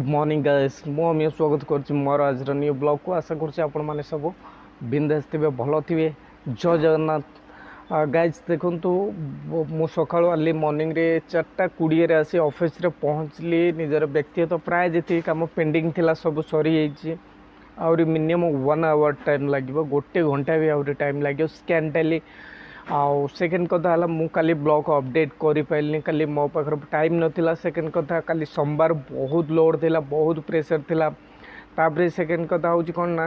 Morning guys मु अमिय स्वागत करुच्ची मोर आज न्यू ब्लॉग को आशा करुच्ची आपण मैंने सब बिंदास थे भल थे जय जगन्नाथ गाइज देखु मु सका आली मॉर्निंग रे 4:20 आसी ऑफिस रे पहुँचली निजर व्यक्तिगत प्राय जी कम पेंडिंग थिला सब सरी आउरी मिनिमम 1 आवर टाइम लगे गोटे घंटा भी आउरी टाइम लगे स्कैन टाली आउ सेकेंड कथा है मु काली ब्लॉग अपडेट कर पारे काली मो पाखर टाइम नथिला। सेकेंड कथा काली सोमवार बहुत लोड थिला बहुत प्रेशर थिला। तापर सेकेंड कथा हूँ कौन ना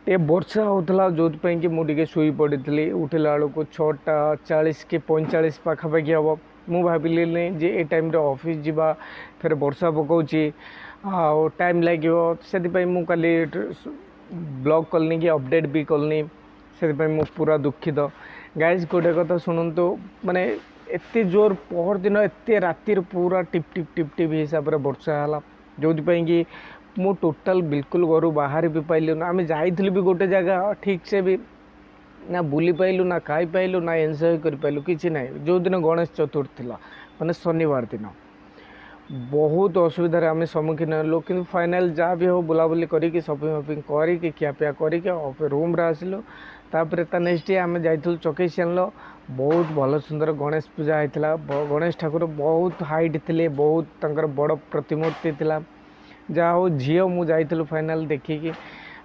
ये वर्षा होता जो कि मुझे शुई पड़ी उठला बेलू 6:40 कि 45 पाखापाखि हम मु भाविली नहीं जे ए टाइम रे ऑफिस जीवा फिर वर्षा पकाउची आ टाइम लगे से मु काली ब्लॉग कलनी कि अपडेट भी कलनी से मु पूरा दुखित। गाइज गोटे कथा शुणु माने एते जोर पहर दिन एते रातिर पूरा टिप टिप टिप टिप हिसाब से वर्षा है जो कि मु टोटाल बिल्कुल घर बाहर भी पाइलु ना। आम जाइलु भी गोटे जगह ठीक से भी ना बुली पाइलु ना खाई पाइलु ना एंजॉय कर पाइलु किसी ना। जो दिन गणेश चतुर्थी थिला माने शनिवार दिन बहुत असुविधार आम सम्मुखीन हेलु कि फाइनाल जहाँ भी हो बुलाबुली करके शॉपिंग वपिंग करके खियापिया करके रूम रे आसिलु। तापर ता नेक्स्ट डे आम जाइलु चकेसियान बहुत भल सुंदर गणेश पूजा होता। गणेश ठाकुर बहुत हाइट थे बहुत तंकर बड़ प्रतिमूर्ति थिला जहाँ हो झील मु जाइलु फाइनाल देखिकी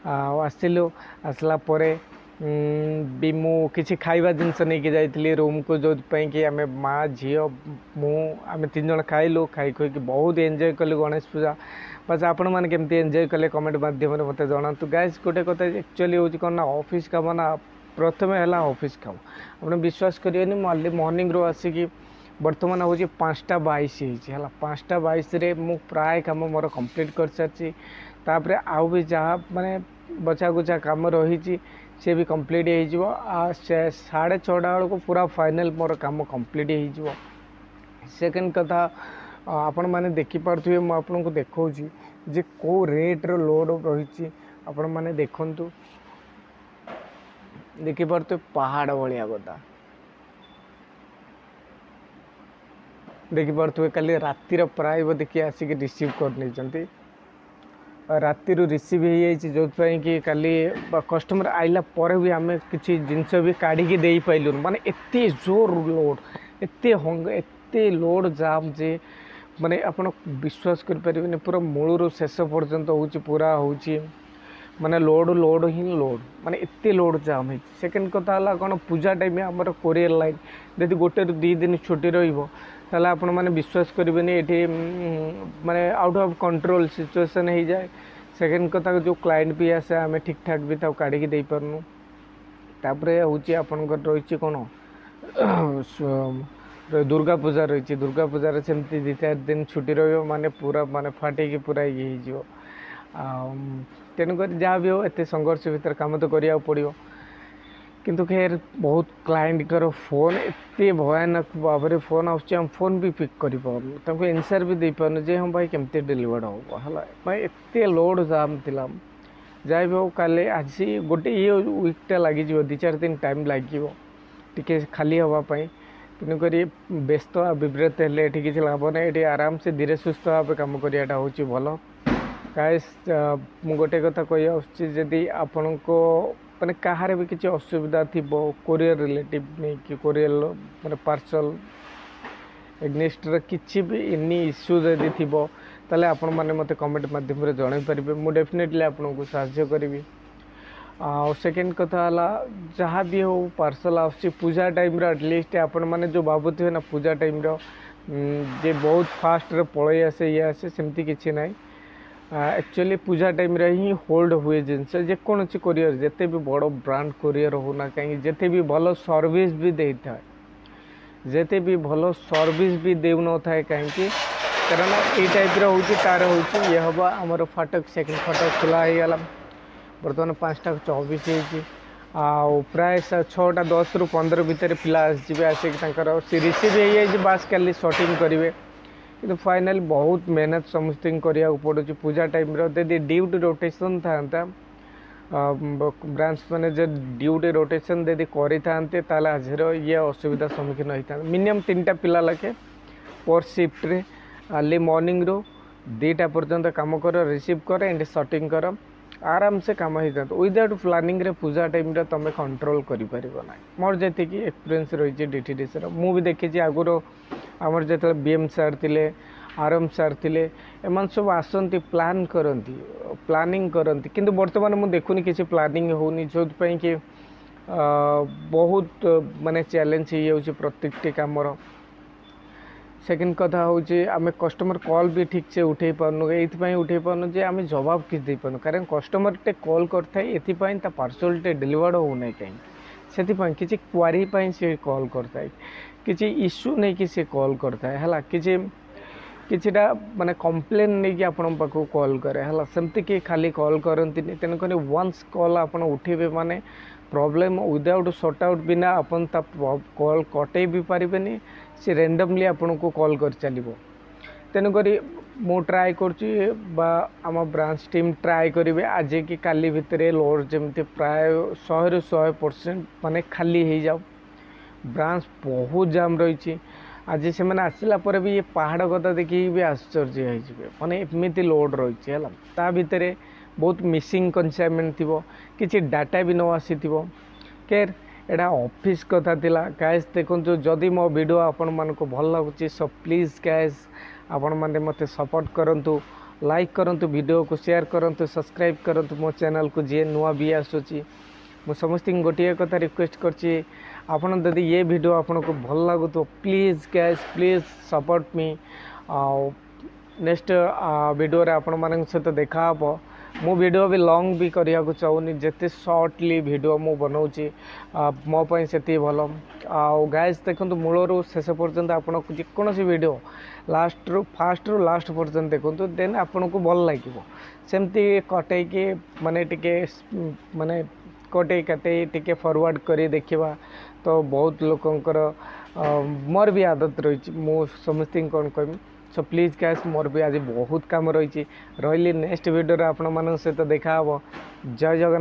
आसिलु। आसला परे भी मु किसी खाइबा जिनस नहीं जाइली रूम को जो कि आम माँ झी मु आम 3 जन खाइलु खाई खुई बहुत एंजॉय कलु गणेश पूजा। बस आपण मैंने केमती एंजॉय कले कमेंट माध्यम मत जनातु। गाइस गोटे कथा एक्चुअली हूँ कौन ना ऑफिस काम ना प्रथम है ऑफिस काम आप विश्वास करेंगे मुझे मॉर्निंग रू आसिकी बर्तमान हूँ 5:22 है 5:22 रे मु प्राय काम मोर कंप्लीट कर सारी। तापर आउ भी जहाँ माने बचा गुचा काम रही सी भी कंप्लीट हो 6:30 बेलू पूरा फाइनल मोर काम कंप्लीट हो। सेकेंड कथा आपण मैंने देखिपे मुझे को देखा जे को रेट रो लोड रही आपण मैंने देखु देखिपे पहाड़ भाया गदा देखिपे कल रातिर प्राय बोधे किए आसिक रिसीव कर राति रिसीव हो जो कि काली कस्टमर आइला पर भी आम किसी जिनस भी काढ़ी दे पाइलु माने एते जोर लोड एते लोड जाम जे माने आप विश्वास करें पूरा मूलर शेष पर्यंत हो पूरा हो माने लोड लोड ही लोड माने एते लोड जाम है। सेकेंड कथा है कौन पूजा टाइम आमर कोरियर लाइन यदि 1-2 दिन छुट्टी रहा आपण मैंने विश्वास करेंगे ये माने आउट ऑफ कंट्रोल सिचुएशन हो जाए। सेकेंड कथा जो क्लाइंट भी आसे आम ठीक ठाक भी काढ़ी दे पारनु। तापर हूँ आपंकर रही कौन दुर्गा पूजा रही दुर्गा पूजा सेमती 2-4 दिन छुट्टी रही माने पूरा माने फाटे पूरा ये हो तेणुक जहाँ भी हो एत संघर्ष भितर कम तो करा पड़ो। किंतु खैर बहुत क्लाइंट फोन एत भयानक भाव में फोन आम फोन भी पिक कर एनसर भी दे पारनु जे हम भाई केमती डिलीवर्ड हम है भाई एत लोड जाम थिला। जहाँ भी हो काले आज गोटे ये वीकटा लगी 2-4 दिन टाइम लगे टी खाली हाँपाई तेणुक व्यस्त विव्रत हेल्ले किसी लाभ ना ये आराम से धीरे सुस्थ भाव कम कराटा हूँ भल। गाइस मु गोटे कथा कही आदि आपण को मैंने कहार भी किसी असुविधा थी कोरियर रिलेटिव नहीं कि कोरियर मैंने पार्सल एग्नेस्ट किसी भी एनी इश्यू जदि थी ताले आपण मैंने मत कमेंट माध्यम जन पारे मु डेफिनेटली आपन को साहाय्य करी। सेकेंड कथा है जहाँ भी हो पार्सल आस पूजा टाइम एटलिस्ट आपण मैंने जो भावुवे ना पूजा टाइम जे बहुत फास्ट पलि आसे ये आसे सेमती किसी ना। एक्चुअली पूजा टाइम रे ही होल्ड हुए जिनस जेकोसी कोरियर जिते भी बड़ ब्रांड कोरियर होना कहीं जिते भी भल सर्विस भी दे था जिते भी भल सर्विस भी देउ न था कहीं कारण ये टाइप रोचे तार हो ये हम आमर फाटक सेकेंड फाटक खुला हो बर्तमान 5:24 हो प्राय 6:10 ରୁ 15 भितर पिला आसवे आसिक रिसीव हो बास काली शॉटिंग करेंगे कि फाइनल बहुत मेहनत समस्ते करा पड़ो। पूजा टाइम यदि ड्यूटी रोटेशन था ब्रांच मैनेजर ड्यूटी रोटेशन यदि करते आज ये असुविधा सम्मुखीन होता मिनिमम 3टा पिला लगे पर शिफ्ट रे अर्ली मॉर्निंग रो 2टा पर्यंत काम कर रिसीव कर एंड शॉटिंग कर आराम से कम हो जाता विदाउट प्लानिंग रे पूजा टाइम रे तुम कंट्रोल कर ना मोर जी एक्सपीरियंस रही डीटीडीसी मु भी देखी आगुरी आमर जो बीएम सार थे आरएम सार थे एम सब आसती प्लान करती प्लानिंग करती किंतु बर्तमान मुझे देखुनी किसी प्लानिंग होनी जो कि बहुत माने चैलेंज हो प्रत्येक कमर सेकेंड कथा हूँ आम कस्टमर कॉल भी ठीक से उठे पार्नु ये उठे पार्नु जे आम जवाब किसी दे पार्नु कारण कस्टमर टे कॉल करता है ये पार्सल टे डिलीवर्ड होना कहीं से किसी क्वारी से कॉल करता है किसी इश्यू नहीं कि से कॉल करता है किसी किसीटा माने कंप्लेन नहीं कि आपण पाखु कॉल करे हला सेमती कि खाली कॉल करती तेणुक वंस कॉल आपण उठेबे माने प्रॉब्लम विदाउट सॉर्ट आउट बिना अपन ता कॉल कटे भी पारिबेनी से रेंडमली आपन को कॉल कर चलिबो तेणुक मु ट्राए करछि बा आम ब्रांच टीम ट्राए करेंगे आज कि काली भितर लोड जमती प्राय 100% माने खाली हो जाओ ब्रांच बहुत जाम रही आज से मैंने आसला पर भी ये पहाड़ कथा देखिए भी आश्चर्य हो माने एमती लोड रही है ता भितर बहुत मिसिंग कनसाइनमेंट थी किसी डाटा भी न आसी केर एटा ऑफिस कथा थिला गाइस देखो जदि मो वीडियो आपण मन को भल लगुच सो प्लीज गाइस आपण माने मते सपोर्ट करंतु लाइक करंतु वीडियो को शेयर करंतु सब्सक्राइब करंतु मो चैनल को जे नुआ भी आसुची मु समस्त गोटे कथा रिक्वेस्ट करछि आपण यदि ये वीडियो आपण को भल लागु तो please guys please support me next video रे आपण मानन सहित देखा हबो मु वीडियो भी लॉन्ग भी करिया को चाहूनी जिते शॉर्टली वीडियो मु बनाऊँगी मो पाई से भल गाइस देखो मूलर शेष पर्यंत आपन जेकोसी वीडियो फास्ट रु लास्ट पर्यंत देखो देन आपन को भल लगे सेमती कटे माने टिके माने कटे काटे टिके फॉरवर्ड करी देखिबा तो बहुत लोकंकर मोर भी आदत रही मु समस्त कौन कहमी सो प्लीज गाइस मोर भी आज बहुत काम रही नेक्स्ट वीडियो रे आपण मान सहित देखा जय जगन्नाथ।